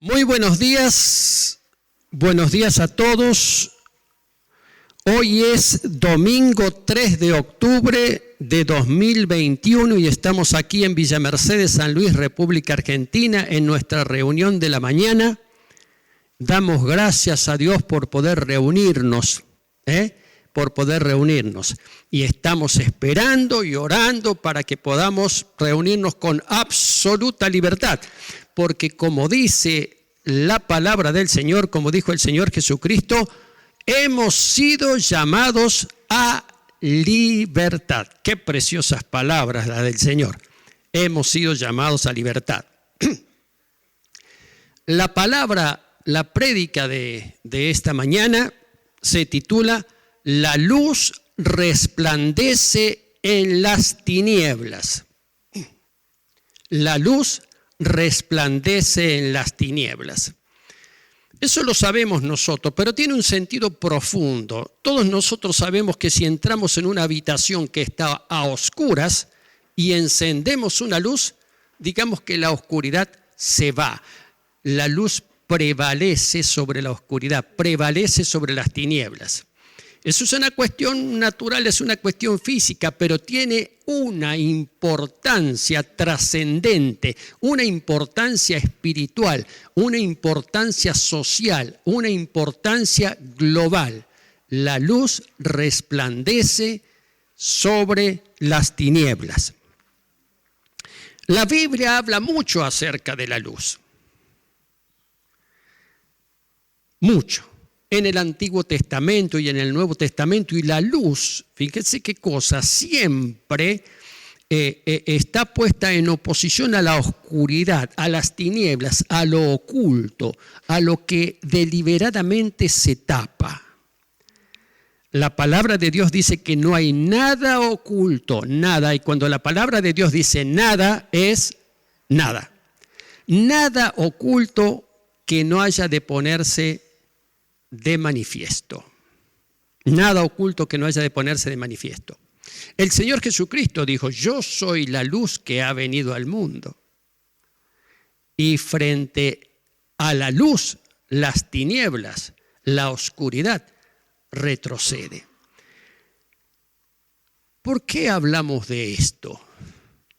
Muy buenos días a todos. Hoy es domingo 3 de octubre de 2021 y estamos aquí en Villa Mercedes, San Luis, República Argentina, en nuestra reunión de la mañana. Damos gracias a Dios por poder reunirnos, y estamos esperando y orando para que podamos reunirnos con absoluta libertad, porque como dice la palabra del Señor, como dijo el Señor Jesucristo, hemos sido llamados a libertad. Qué preciosas palabras las del Señor. Hemos sido llamados a libertad. La prédica de esta mañana se titula La luz resplandece en las tinieblas. La luz resplandece en las tinieblas. Eso lo sabemos nosotros, pero tiene un sentido profundo. Todos nosotros sabemos que si entramos en una habitación que está a oscuras y encendemos una luz, digamos que la oscuridad se va. La luz prevalece sobre la oscuridad, prevalece sobre las tinieblas. Eso es una cuestión natural, es una cuestión física, pero tiene una importancia trascendente, una importancia espiritual, una importancia social, una importancia global. La luz resplandece sobre las tinieblas. La Biblia habla mucho acerca de la luz. Mucho. En el Antiguo Testamento y en el Nuevo Testamento, y la luz, fíjense qué cosa, siempre está puesta en oposición a la oscuridad, a las tinieblas, a lo oculto, a lo que deliberadamente se tapa. La palabra de Dios dice que no hay nada oculto, nada, y cuando la palabra de Dios dice nada, es nada. Nada oculto que no haya de ponerse de manifiesto. Nada oculto que no haya de ponerse de manifiesto. El Señor Jesucristo dijo, yo soy la luz que ha venido al mundo. Y frente a la luz, las tinieblas, la oscuridad, retrocede. ¿Por qué hablamos de esto?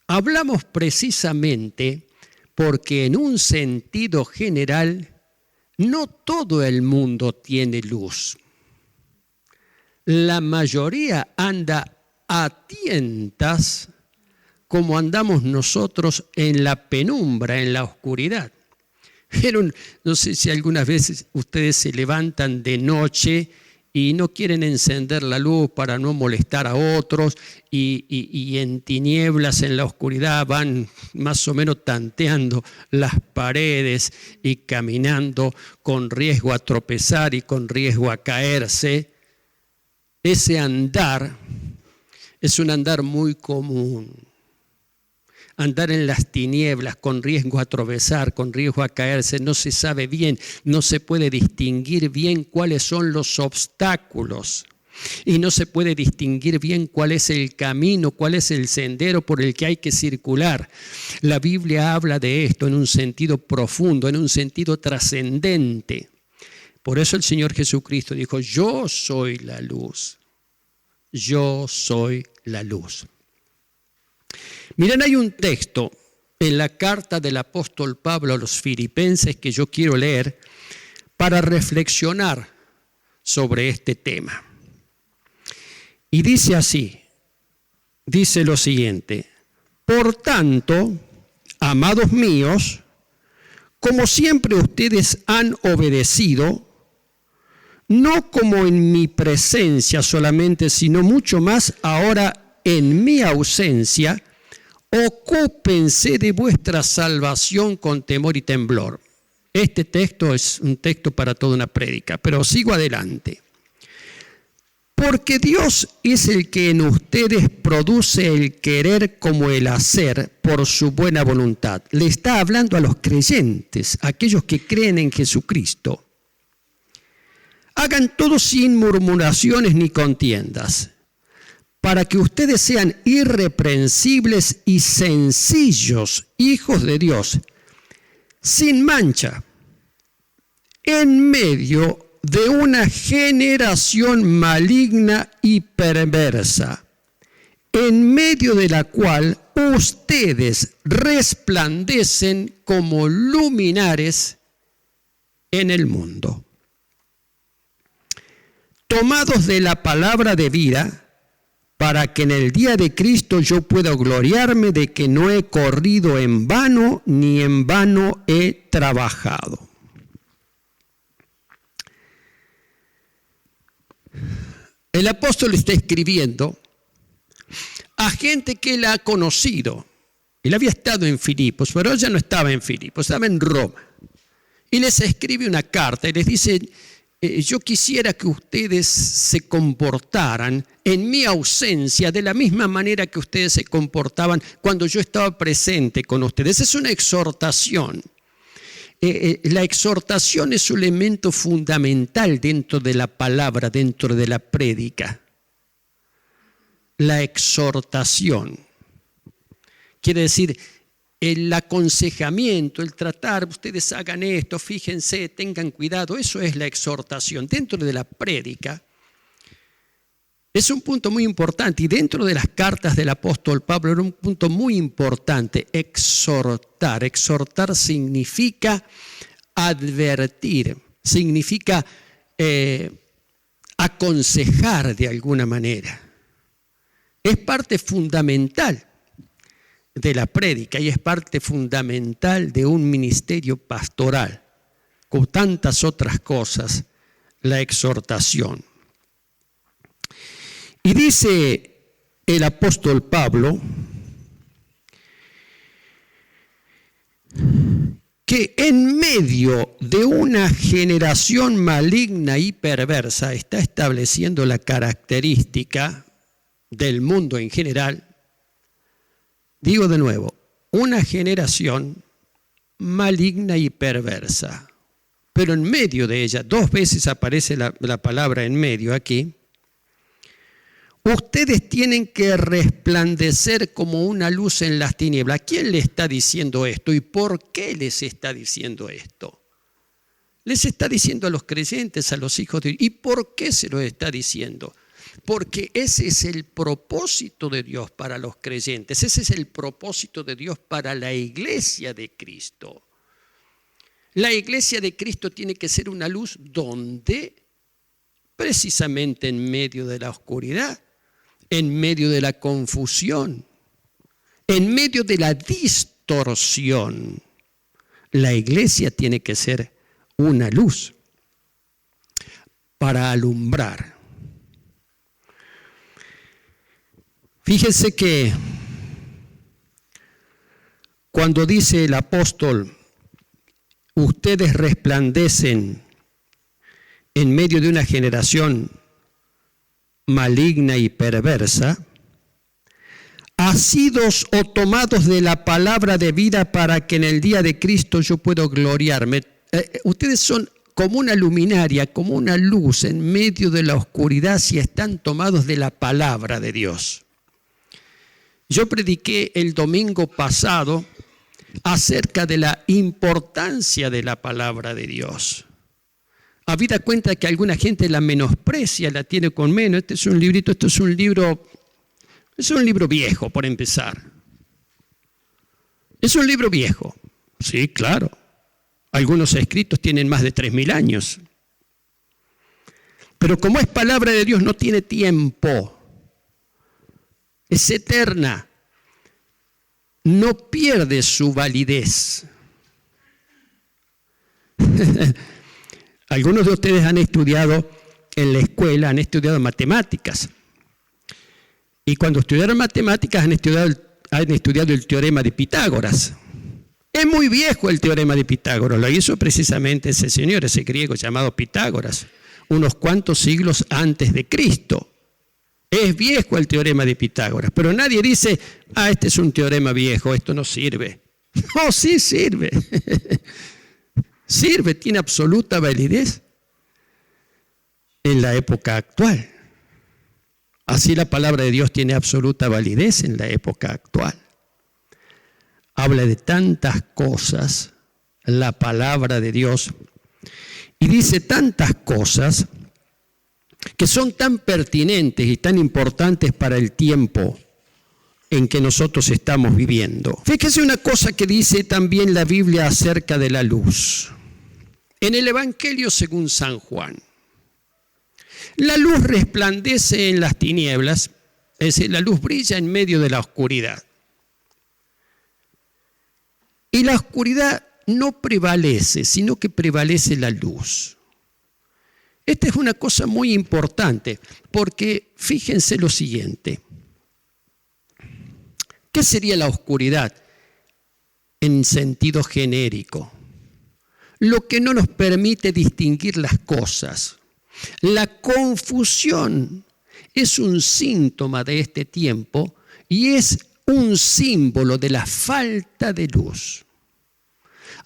Hablamos precisamente porque en un sentido general, no todo el mundo tiene luz. La mayoría anda a tientas como andamos nosotros en la penumbra, en la oscuridad. Pero no sé si algunas veces ustedes se levantan de noche y no quieren encender la luz para no molestar a otros y en tinieblas, en la oscuridad, van más o menos tanteando las paredes y caminando con riesgo a tropezar y con riesgo a caerse. Ese andar es un andar muy común. Andar en las tinieblas con riesgo a tropezar, con riesgo a caerse, no se sabe bien, no se puede distinguir bien cuáles son los obstáculos y no se puede distinguir bien cuál es el camino, cuál es el sendero por el que hay que circular. La Biblia habla de esto en un sentido profundo, en un sentido trascendente. Por eso el Señor Jesucristo dijo, yo soy la luz, yo soy la luz. Miren, hay un texto en la carta del apóstol Pablo a los Filipenses que yo quiero leer para reflexionar sobre este tema. Y dice así, dice lo siguiente, por tanto, amados míos, como siempre ustedes han obedecido, no como en mi presencia solamente, sino mucho más ahora en mi ausencia, ocúpense de vuestra salvación con temor y temblor. Este texto es un texto para toda una prédica, pero sigo adelante. Porque Dios es el que en ustedes produce el querer como el hacer por su buena voluntad. Le está hablando a los creyentes, a aquellos que creen en Jesucristo. Hagan todo sin murmuraciones ni contiendas, para que ustedes sean irreprensibles y sencillos, hijos de Dios, sin mancha, en medio de una generación maligna y perversa, en medio de la cual ustedes resplandecen como luminares en el mundo. Tomados de la palabra de vida, para que en el día de Cristo yo pueda gloriarme de que no he corrido en vano, ni en vano he trabajado. El apóstol está escribiendo a gente que él ha conocido. Él había estado en Filipos, pero él ya no estaba en Filipos, estaba en Roma. Y les escribe una carta y les dice: yo quisiera que ustedes se comportaran en mi ausencia de la misma manera que ustedes se comportaban cuando yo estaba presente con ustedes. Es una exhortación. La exhortación es un elemento fundamental dentro de la palabra, dentro de la prédica. La exhortación quiere decir el aconsejamiento, el tratar, ustedes hagan esto, fíjense, tengan cuidado. Eso es la exhortación. Dentro de la prédica es un punto muy importante, y dentro de las cartas del apóstol Pablo era un punto muy importante: exhortar. Exhortar significa advertir, significa aconsejar de alguna manera. Es parte fundamental de la prédica y es parte fundamental de un ministerio pastoral, con tantas otras cosas, la exhortación. Y dice el apóstol Pablo que en medio de una generación maligna y perversa, está estableciendo la característica del mundo en general. Digo de nuevo, una generación maligna y perversa, pero en medio de ella, 2 veces aparece la palabra en medio aquí. Ustedes tienen que resplandecer como una luz en las tinieblas. ¿Quién le está diciendo esto y por qué les está diciendo esto? Les está diciendo a los creyentes, a los hijos de Dios. ¿Y por qué se lo está diciendo? Porque ese es el propósito de Dios para los creyentes. Ese es el propósito de Dios para la iglesia de Cristo. La iglesia de Cristo tiene que ser una luz donde, precisamente en medio de la oscuridad, en medio de la confusión, en medio de la distorsión, la iglesia tiene que ser una luz para alumbrar. Fíjense que cuando dice el apóstol, ustedes resplandecen en medio de una generación maligna y perversa, asidos o tomados de la palabra de vida para que en el día de Cristo yo pueda gloriarme. Ustedes son como una luminaria, como una luz en medio de la oscuridad si están tomados de la palabra de Dios. Yo prediqué el domingo pasado acerca de la importancia de la palabra de Dios. Habida cuenta que alguna gente la menosprecia, la tiene con menos. Este es un librito, es un libro viejo, por empezar. Es un libro viejo. Sí, claro. Algunos escritos tienen más de 3.000 años. Pero como es palabra de Dios, no tiene tiempo. Es eterna. No pierde su validez. Algunos de ustedes han estudiado en la escuela, han estudiado matemáticas. Y cuando estudiaron matemáticas han estudiado el teorema de Pitágoras. Es muy viejo el teorema de Pitágoras. Lo hizo precisamente ese señor, ese griego llamado Pitágoras, unos cuantos siglos antes de Cristo. Es viejo el teorema de Pitágoras, pero nadie dice, este es un teorema viejo, esto no sirve. No, sí sirve. Sirve, tiene absoluta validez en la época actual. Así la palabra de Dios tiene absoluta validez en la época actual. Habla de tantas cosas la palabra de Dios. Y dice tantas cosas que son tan pertinentes y tan importantes para el tiempo en que nosotros estamos viviendo. Fíjese una cosa que dice también la Biblia acerca de la luz. En el Evangelio según San Juan, la luz resplandece en las tinieblas, es decir, la luz brilla en medio de la oscuridad. Y la oscuridad no prevalece, sino que prevalece la luz. Esta es una cosa muy importante, porque fíjense lo siguiente. ¿Qué sería la oscuridad en sentido genérico? Lo que no nos permite distinguir las cosas. La confusión es un síntoma de este tiempo y es un símbolo de la falta de luz.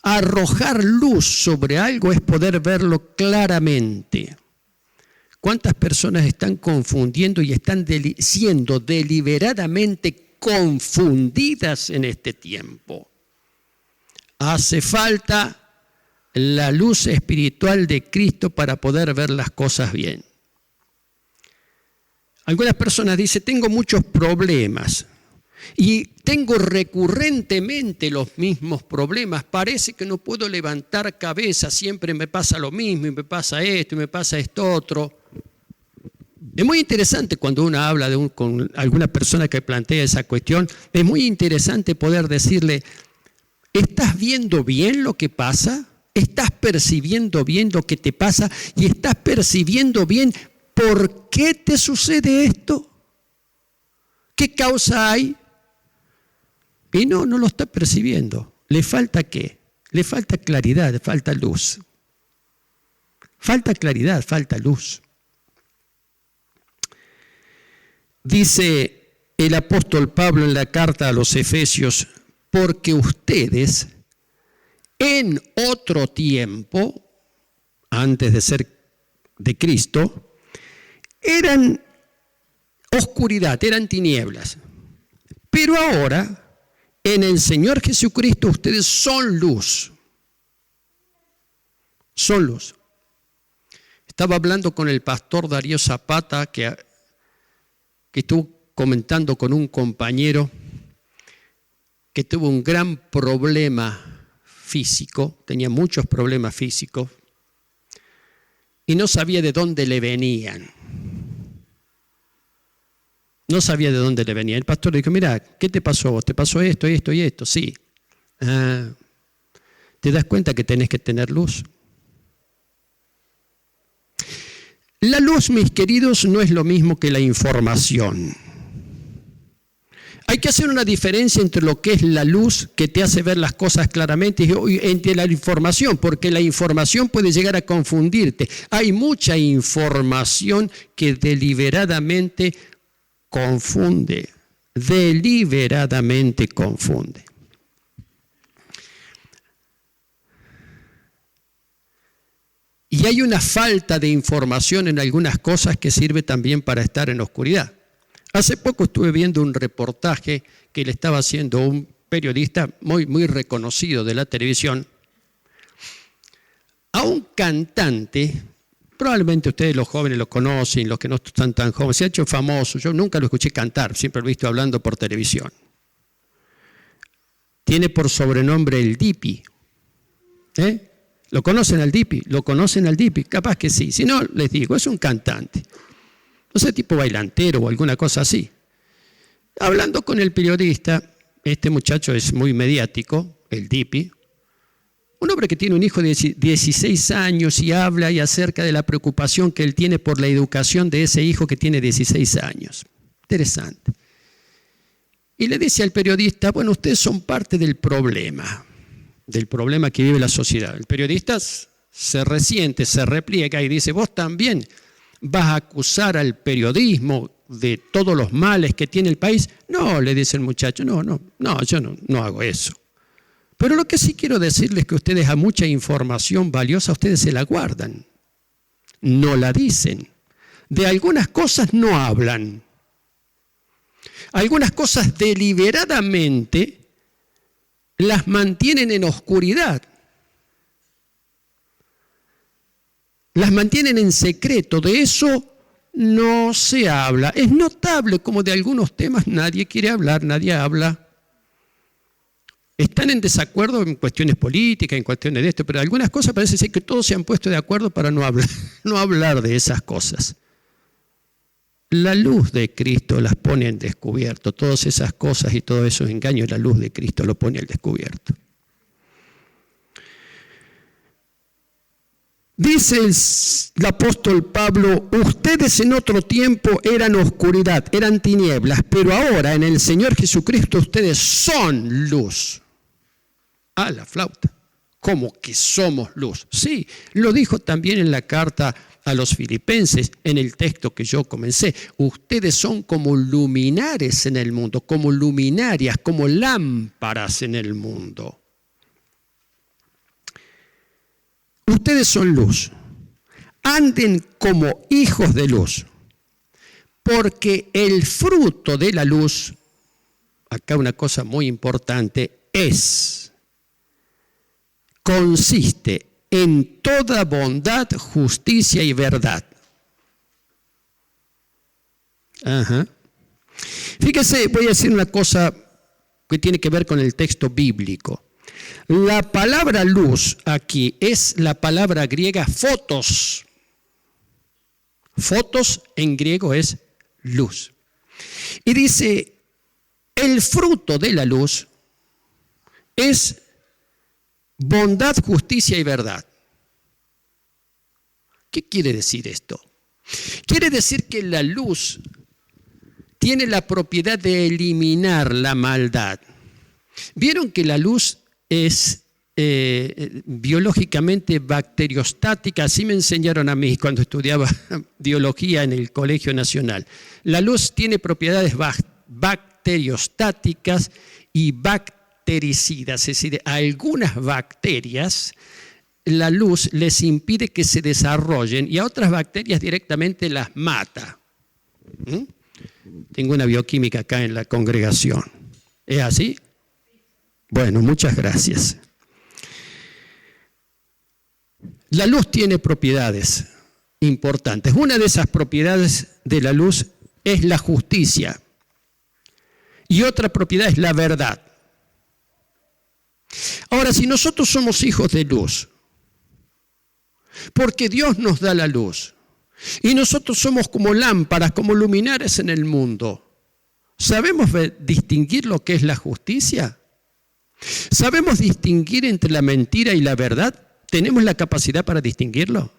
Arrojar luz sobre algo es poder verlo claramente. ¿Cuántas personas están confundiendo y están siendo deliberadamente confundidas en este tiempo? Hace falta la luz espiritual de Cristo para poder ver las cosas bien. Algunas personas dicen, tengo muchos problemas y tengo recurrentemente los mismos problemas. Parece que no puedo levantar cabeza, siempre me pasa lo mismo y me pasa esto y me pasa esto otro. Es muy interesante cuando uno habla con alguna persona que plantea esa cuestión, es muy interesante poder decirle, ¿estás viendo bien lo que pasa? ¿Estás percibiendo bien lo que te pasa? ¿Y estás percibiendo bien por qué te sucede esto? ¿Qué causa hay? Y no lo está percibiendo. ¿Le falta qué? Le falta claridad, le falta luz. Falta claridad, falta luz. Dice el apóstol Pablo en la carta a los Efesios, porque ustedes en otro tiempo, antes de ser de Cristo, eran oscuridad, eran tinieblas. Pero ahora, en el Señor Jesucristo, ustedes son luz. Son luz. Estaba hablando con el pastor Darío Zapata, que estuvo comentando con un compañero que tuvo un gran problema físico, tenía muchos problemas físicos y no sabía de dónde le venían. No sabía de dónde le venía. El pastor le dijo, mira, ¿qué te pasó a vos? ¿Te pasó esto, esto y esto? Sí. ¿Te das cuenta que tenés que tener luz? La luz, mis queridos, no es lo mismo que la información. Hay que hacer una diferencia entre lo que es la luz, que te hace ver las cosas claramente, y entre la información, porque la información puede llegar a confundirte. Hay mucha información que deliberadamente confunde, deliberadamente confunde. Y hay una falta de información en algunas cosas que sirve también para estar en oscuridad. Hace poco estuve viendo un reportaje que le estaba haciendo un periodista muy reconocido de la televisión a un cantante. Probablemente ustedes los jóvenes lo conocen, los que no están tan jóvenes. Se ha hecho famoso, yo nunca lo escuché cantar, siempre lo he visto hablando por televisión. Tiene por sobrenombre el Dipi. ¿Lo conocen al Dipi? ¿Lo conocen al Dipi? Capaz que sí, si no, les digo, es un cantante. No sé, tipo bailantero o alguna cosa así. Hablando con el periodista, este muchacho es muy mediático, el Dipi, un hombre que tiene un hijo de 16 años y habla y acerca de la preocupación que él tiene por la educación de ese hijo que tiene 16 años. Interesante. Y le dice al periodista, bueno, ustedes son parte del problema que vive la sociedad. El periodista se resiente, se repliega y dice, vos también vas a acusar al periodismo de todos los males que tiene el país. No, le dice el muchacho, no, yo no hago eso. Pero lo que sí quiero decirles es que ustedes a mucha información valiosa, ustedes se la guardan. No la dicen. De algunas cosas no hablan. Algunas cosas deliberadamente las mantienen en oscuridad. las mantienen en secreto, de eso no se habla. Es notable como de algunos temas nadie quiere hablar, nadie habla. Están en desacuerdo en cuestiones políticas, en cuestiones de esto, pero algunas cosas parece ser que todos se han puesto de acuerdo para no hablar de esas cosas. La luz de Cristo las pone en descubierto, todas esas cosas y todos esos engaños, la luz de Cristo lo pone al descubierto. Dice el apóstol Pablo, ustedes en otro tiempo eran oscuridad, eran tinieblas, pero ahora en el Señor Jesucristo ustedes son luz. Ah, la flauta. ¿Cómo que somos luz? Sí, lo dijo también en la carta a los filipenses, en el texto que yo comencé. Ustedes son como luminares en el mundo, como luminarias, como lámparas en el mundo. Ustedes son luz. Anden como hijos de luz, porque el fruto de la luz, acá una cosa muy importante, consiste en toda bondad, justicia y verdad. Fíjese, voy a decir una cosa que tiene que ver con el texto bíblico. La palabra luz aquí es la palabra griega fotos. Fotos en griego es luz. Y dice, el fruto de la luz es bondad, justicia y verdad. ¿Qué quiere decir esto? Quiere decir que la luz tiene la propiedad de eliminar la maldad. ¿Vieron que la luz es biológicamente bacteriostática? Así me enseñaron a mí cuando estudiaba biología en el Colegio Nacional. La luz tiene propiedades bacteriostáticas y bactericidas, es decir, a algunas bacterias la luz les impide que se desarrollen y a otras bacterias directamente las mata. Tengo una bioquímica acá en la congregación. ¿Es así? Bueno, muchas gracias. La luz tiene propiedades importantes. Una de esas propiedades de la luz es la justicia y otra propiedad es la verdad. Ahora, si nosotros somos hijos de luz, porque Dios nos da la luz, y nosotros somos como lámparas, como luminares en el mundo, ¿sabemos distinguir lo que es la justicia? ¿Sabemos distinguir entre la mentira y la verdad? ¿Tenemos la capacidad para distinguirlo?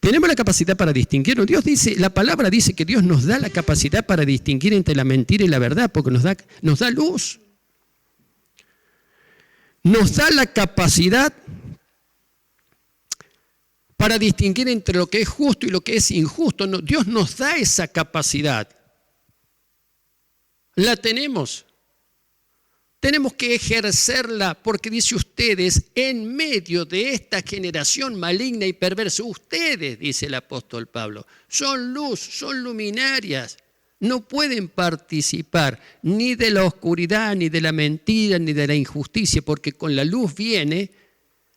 Tenemos la capacidad para distinguirlo. Dios dice, la palabra dice que Dios nos da la capacidad para distinguir entre la mentira y la verdad, porque nos da luz. Nos da la capacidad para distinguir entre lo que es justo y lo que es injusto. No, Dios nos da esa capacidad. La tenemos. Tenemos que ejercerla porque dice ustedes, en medio de esta generación maligna y perversa, ustedes, dice el apóstol Pablo, son luz, son luminarias. No pueden participar ni de la oscuridad, ni de la mentira, ni de la injusticia, porque con la luz viene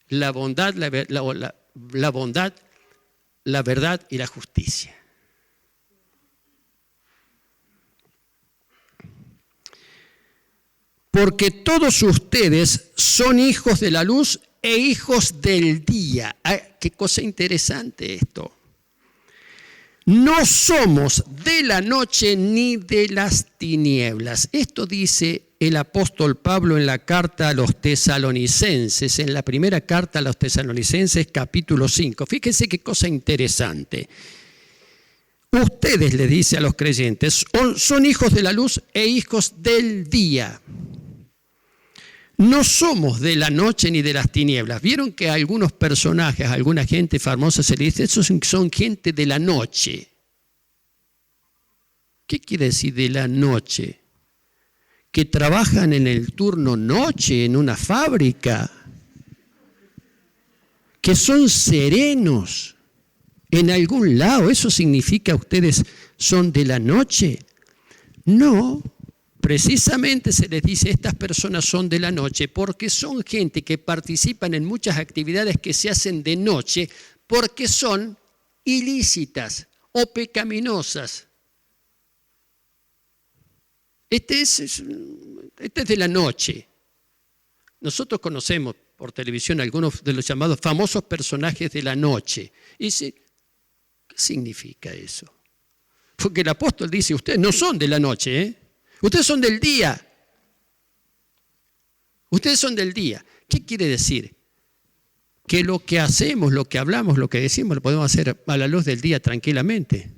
la bondad, la bondad, la verdad y la justicia. Porque todos ustedes son hijos de la luz e hijos del día. Qué cosa interesante esto. No somos de la noche ni de las tinieblas. Esto dice el apóstol Pablo en la carta a los tesalonicenses, en la primera carta a los tesalonicenses, capítulo 5. Fíjense qué cosa interesante. Ustedes, le dice a los creyentes, son hijos de la luz e hijos del día. No somos de la noche ni de las tinieblas. ¿Vieron que a algunos personajes, a alguna gente famosa se le dice, esos son gente de la noche? ¿Qué quiere decir de la noche? Que trabajan en el turno noche en una fábrica, que son serenos en algún lado. ¿Eso significa ustedes son de la noche? No, Precisamente se les dice, estas personas son de la noche, porque son gente que participan en muchas actividades que se hacen de noche, porque son ilícitas o pecaminosas. Este es de la noche. Nosotros conocemos por televisión algunos de los llamados famosos personajes de la noche. Y dice, ¿qué significa eso? Porque el apóstol dice, ustedes no son de la noche, ¿eh? Ustedes son del día. Ustedes son del día. ¿Qué quiere decir? Que lo que hacemos, lo que hablamos, lo que decimos, lo podemos hacer a la luz del día tranquilamente.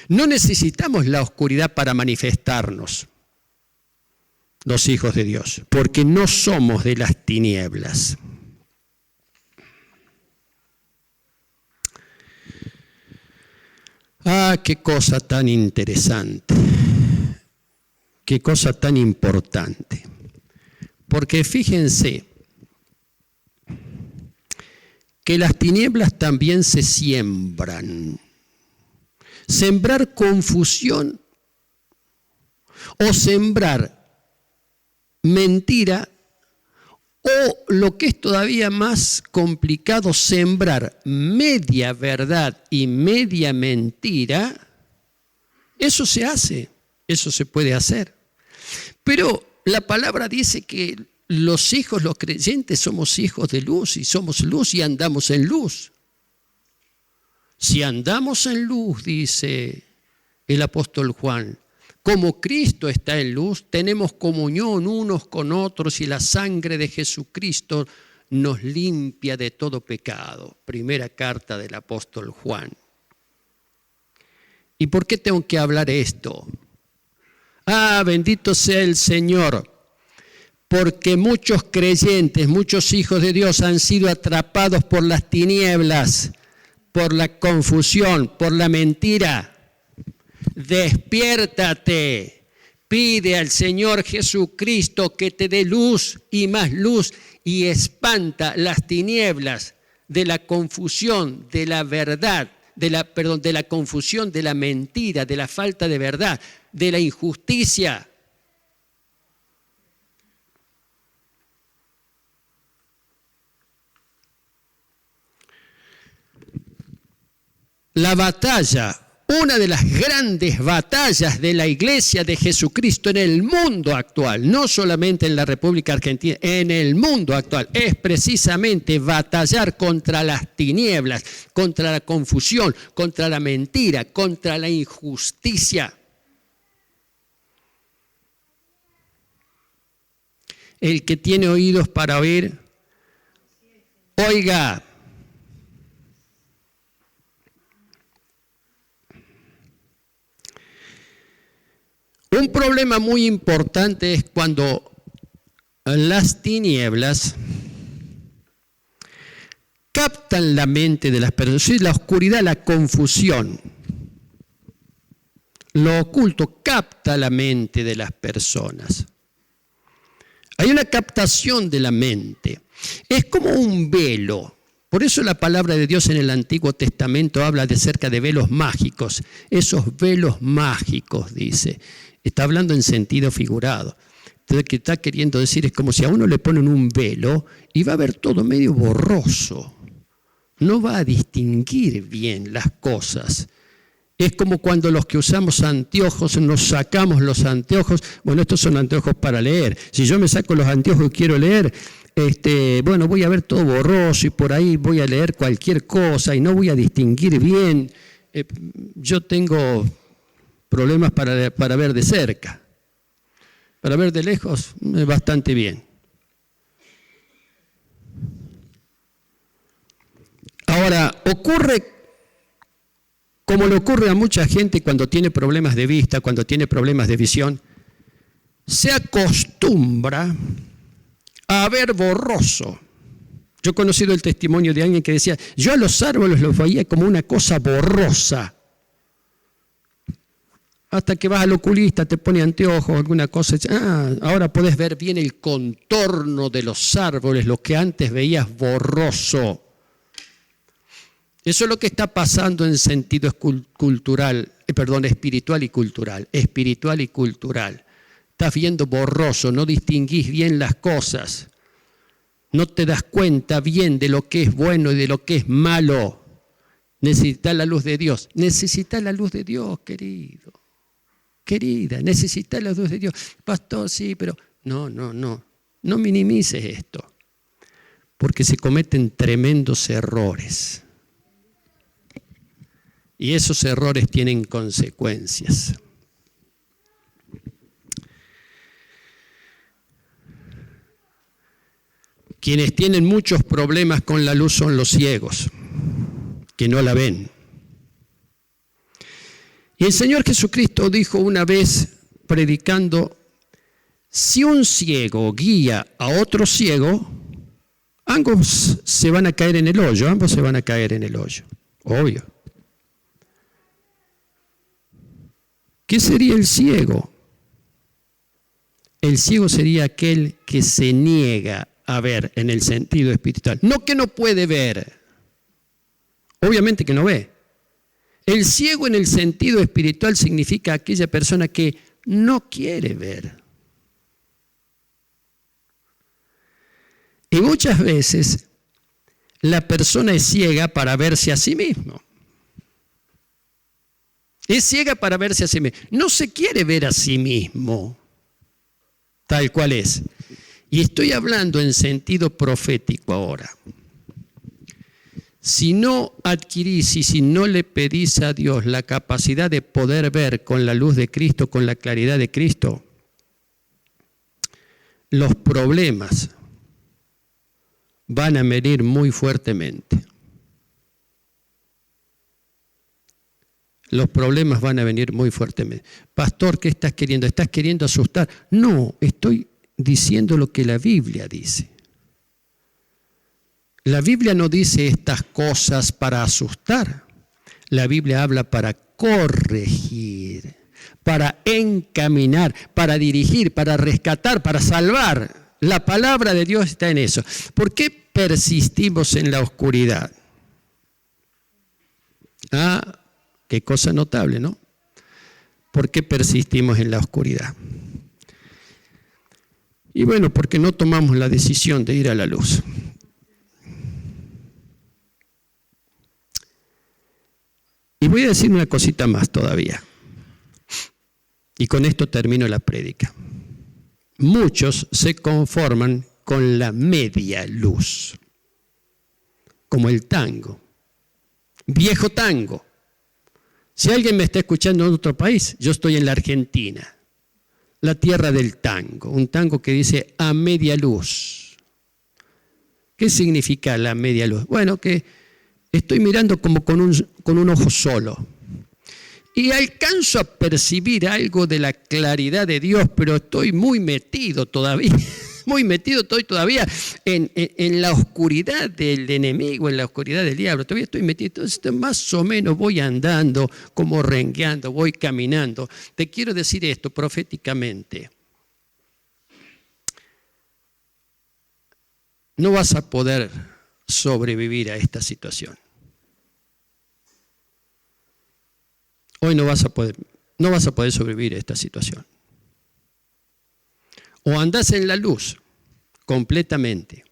No necesitamos la oscuridad para manifestarnos, los hijos de Dios, porque no somos de las tinieblas. Ah, qué cosa tan interesante, qué cosa tan importante. Porque fíjense que las tinieblas también se siembran. Sembrar confusión o sembrar mentira, o lo que es todavía más complicado, sembrar media verdad y media mentira, eso se hace, eso se puede hacer. Pero la palabra dice que los hijos, los creyentes, somos hijos de luz y somos luz y andamos en luz. Si andamos en luz, dice el apóstol Juan, como Cristo está en luz, tenemos comunión unos con otros y la sangre de Jesucristo nos limpia de todo pecado. Primera carta del apóstol Juan. ¿Y por qué tengo que hablar esto? Ah, bendito sea el Señor, porque muchos creyentes, muchos hijos de Dios han sido atrapados por las tinieblas, por la confusión, por la mentira. Despiértate, pide al Señor Jesucristo que te dé luz y más luz y espanta las tinieblas de la confusión, de la verdad, de la confusión, de la mentira, de la falta de verdad, de la injusticia. La batalla, una de las grandes batallas de la Iglesia de Jesucristo en el mundo actual, no solamente en la República Argentina, en el mundo actual, es precisamente batallar contra las tinieblas, contra la confusión, contra la mentira, contra la injusticia. El que tiene oídos para oír, oiga. Un problema muy importante es cuando las tinieblas captan la mente de las personas, la oscuridad, la confusión. Lo oculto capta la mente de las personas. Hay una captación de la mente. Es como un velo. Por eso la palabra de Dios en el Antiguo Testamento habla acerca de velos mágicos. Esos velos mágicos, dice. Está hablando en sentido figurado. Entonces, lo que está queriendo decir es como si a uno le ponen un velo y va a ver todo medio borroso. No va a distinguir bien las cosas. Es como cuando los que usamos anteojos, nos sacamos los anteojos. Bueno, estos son anteojos para leer. Si yo me saco los anteojos y quiero leer, bueno, voy a ver todo borroso y por ahí voy a leer cualquier cosa y no voy a distinguir bien. Yo tengo problemas para ver de cerca. Para ver de lejos, bastante bien. Ahora, ocurre como le ocurre a mucha gente cuando tiene problemas de vista, cuando tiene problemas de visión, se acostumbra a ver borroso. Yo he conocido el testimonio de alguien que decía, yo a los árboles los veía como una cosa borrosa. Hasta que vas al oculista, te pone anteojos, alguna cosa. Ahora puedes ver bien el contorno de los árboles, lo que antes veías borroso. Eso es lo que está pasando en sentido espiritual y cultural. Espiritual y cultural. estás viendo borroso, no distinguís bien las cosas, no te das cuenta bien de lo que es bueno y de lo que es malo. Necesitas la luz de Dios. Necesitas la luz de Dios, querido. Querida, necesitas la luz de Dios. Pastor, sí, pero no. No minimices esto, porque se cometen tremendos errores. Y esos errores tienen consecuencias. Quienes tienen muchos problemas con la luz son los ciegos, que no la ven. Y el Señor Jesucristo dijo una vez, predicando, si un ciego guía a otro ciego, ambos se van a caer en el hoyo, obvio. ¿Qué sería el ciego? El ciego sería aquel que se niega a ver en el sentido espiritual. No que no puede ver, obviamente que no ve. El ciego en el sentido espiritual significa aquella persona que no quiere ver. Y muchas veces la persona es ciega para verse a sí mismo. Es ciega para verse a sí mismo. No se quiere ver a sí mismo tal cual es. Y estoy hablando en sentido profético ahora. Si no adquirís y si no le pedís a Dios la capacidad de poder ver con la luz de Cristo, con la claridad de Cristo, los problemas van a venir muy fuertemente. Los problemas van a venir muy fuertemente. Pastor, ¿qué estás queriendo? ¿Estás queriendo asustar? No, estoy diciendo lo que la Biblia dice. La Biblia no dice estas cosas para asustar. La Biblia habla para corregir, para encaminar, para dirigir, para rescatar, para salvar. La palabra de Dios está en eso. ¿Por qué persistimos en la oscuridad? Qué cosa notable, ¿no? ¿Por qué persistimos en la oscuridad? Y bueno, porque no tomamos la decisión de ir a la luz. Y voy a decir una cosita más todavía. Y con esto termino la prédica. Muchos se conforman con la media luz, como el tango, viejo tango. Si alguien me está escuchando en otro país, yo estoy en la Argentina, la tierra del tango, un tango que dice a media luz. ¿Qué significa la media luz? Bueno, que estoy mirando como con un ojo solo. Y alcanzo a percibir algo de la claridad de Dios, pero estoy muy metido todavía, en la oscuridad del enemigo, en la oscuridad del diablo. Todavía estoy metido, entonces más o menos voy andando, como rengueando, voy caminando. Te quiero decir esto proféticamente. No vas a poder sobrevivir a esta situación. Hoy no vas a poder sobrevivir a esta situación. O andás en la luz completamente,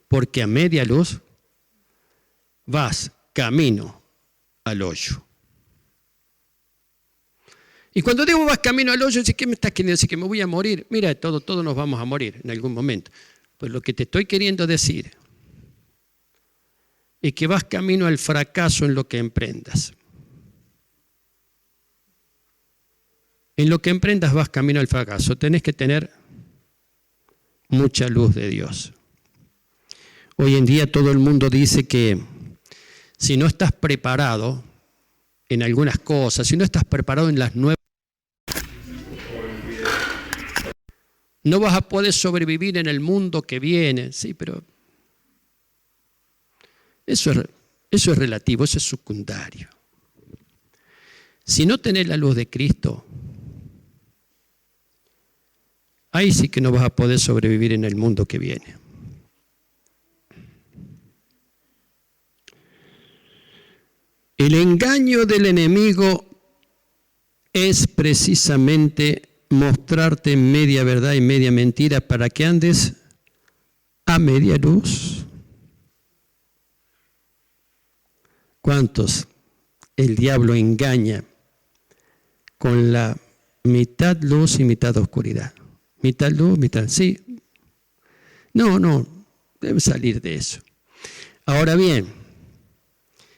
porque a media luz vas camino al hoyo. Y cuando digo vas camino al hoyo, ¿qué me estás queriendo decir? ¿Que me voy a morir? Mira, todos nos vamos a morir en algún momento. Pues lo que te estoy queriendo decir es que vas camino al fracaso en lo que emprendas. En lo que emprendas vas camino al fracaso. Tenés que tener mucha luz de Dios. Hoy en día todo el mundo dice que si no estás preparado en algunas cosas, si no estás preparado en las nuevas, no vas a poder sobrevivir en el mundo que viene. Sí, pero eso es relativo, eso es secundario. Si no tenés la luz de Cristo, ahí sí que no vas a poder sobrevivir en el mundo que viene. El engaño del enemigo es precisamente mostrarte media verdad y media mentira para que andes a media luz. ¿Cuántos el diablo engaña con la mitad luz y mitad oscuridad? Mitad luz, mitad... Sí. No, debe salir de eso. Ahora bien,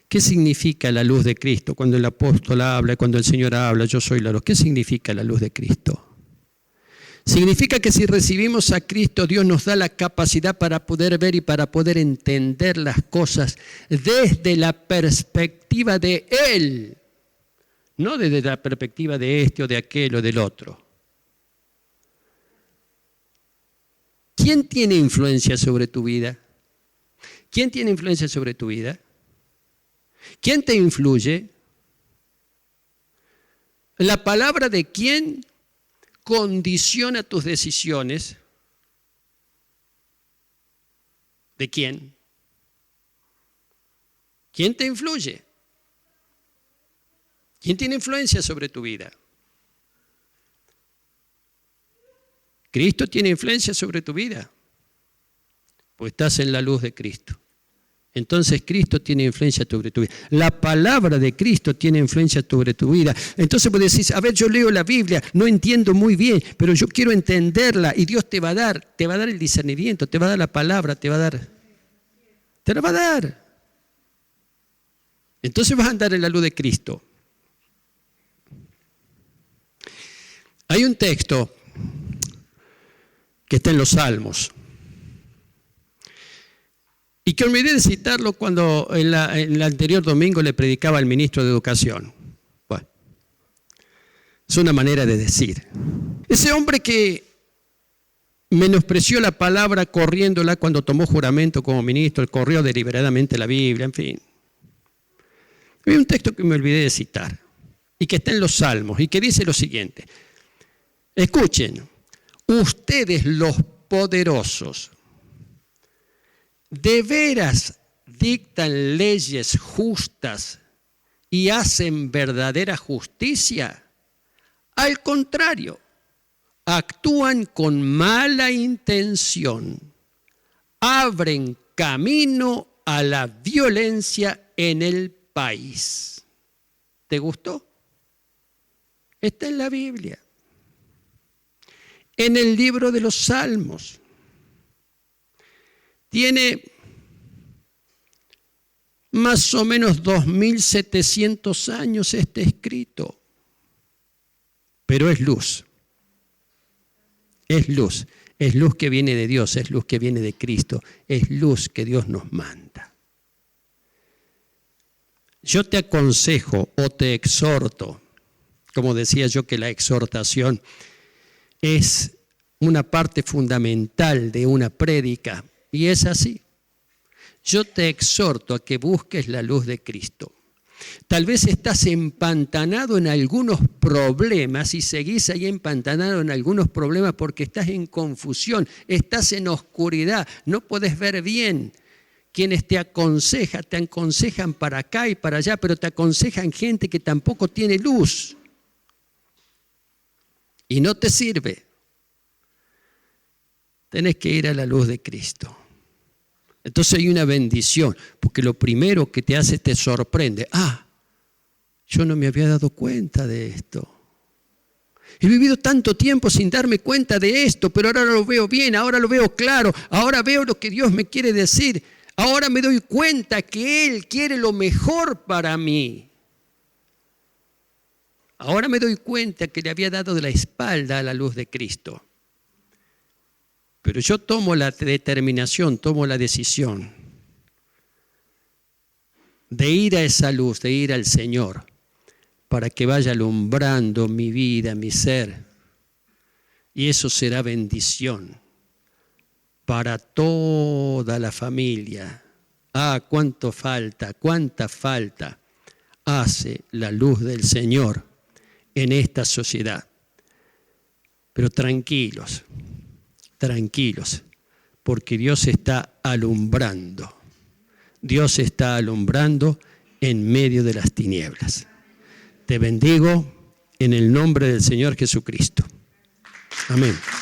¿qué significa la luz de Cristo? Cuando el apóstol habla, cuando el Señor habla, yo soy la luz. ¿Qué significa la luz de Cristo? Significa que si recibimos a Cristo, Dios nos da la capacidad para poder ver y para poder entender las cosas desde la perspectiva de Él, no desde la perspectiva de este o de aquel o del otro. ¿Quién tiene influencia sobre tu vida? ¿Quién tiene influencia sobre tu vida? ¿Quién te influye? La palabra de quién condiciona tus decisiones. ¿De quién? ¿Quién te influye? ¿Quién tiene influencia sobre tu vida? ¿Cristo tiene influencia sobre tu vida? Pues estás en la luz de Cristo. Entonces Cristo tiene influencia sobre tu vida. La palabra de Cristo tiene influencia sobre tu vida. Entonces vos decís, a ver, yo leo la Biblia, no entiendo muy bien, pero yo quiero entenderla y Dios te va a dar el discernimiento, te va a dar la palabra, te la va a dar. Entonces vas a andar en la luz de Cristo. Hay un texto que está en los Salmos. Y que olvidé de citarlo cuando en el anterior domingo le predicaba al ministro de Educación. Bueno, es una manera de decir. Ese hombre que menospreció la palabra corriéndola cuando tomó juramento como ministro, corrió deliberadamente la Biblia, en fin. Hay un texto que me olvidé de citar y que está en los Salmos y que dice lo siguiente. Escuchen, ustedes los poderosos, ¿de veras dictan leyes justas y hacen verdadera justicia? Al contrario, actúan con mala intención, abren camino a la violencia en el país. ¿Te gustó? Está en la Biblia, en el libro de los Salmos. Tiene más o menos 2700 años este escrito, pero es luz. Es luz que viene de Dios, es luz que viene de Cristo, es luz que Dios nos manda. Yo te aconsejo o te exhorto, como decía yo que la exhortación es una parte fundamental de una prédica. Y es así. Yo te exhorto a que busques la luz de Cristo. Tal vez estás empantanado en algunos problemas y seguís ahí empantanado en algunos problemas porque estás en confusión, estás en oscuridad, no podés ver bien. Quienes te aconsejan para acá y para allá, pero te aconsejan gente que tampoco tiene luz. Y no te sirve. Tenés que ir a la luz de Cristo. Entonces hay una bendición, porque lo primero que te hace te sorprende. Yo no me había dado cuenta de esto. He vivido tanto tiempo sin darme cuenta de esto, pero ahora lo veo bien, ahora lo veo claro, ahora veo lo que Dios me quiere decir. Ahora me doy cuenta que Él quiere lo mejor para mí. Ahora me doy cuenta que le había dado de la espalda a la luz de Cristo. Pero yo tomo la determinación, tomo la decisión de ir a esa luz, de ir al Señor, para que vaya alumbrando mi vida, mi ser. Y eso será bendición para toda la familia. Cuánta falta hace la luz del Señor en esta sociedad. Pero tranquilos, porque Dios está alumbrando. Dios está alumbrando en medio de las tinieblas. Te bendigo en el nombre del Señor Jesucristo. Amén.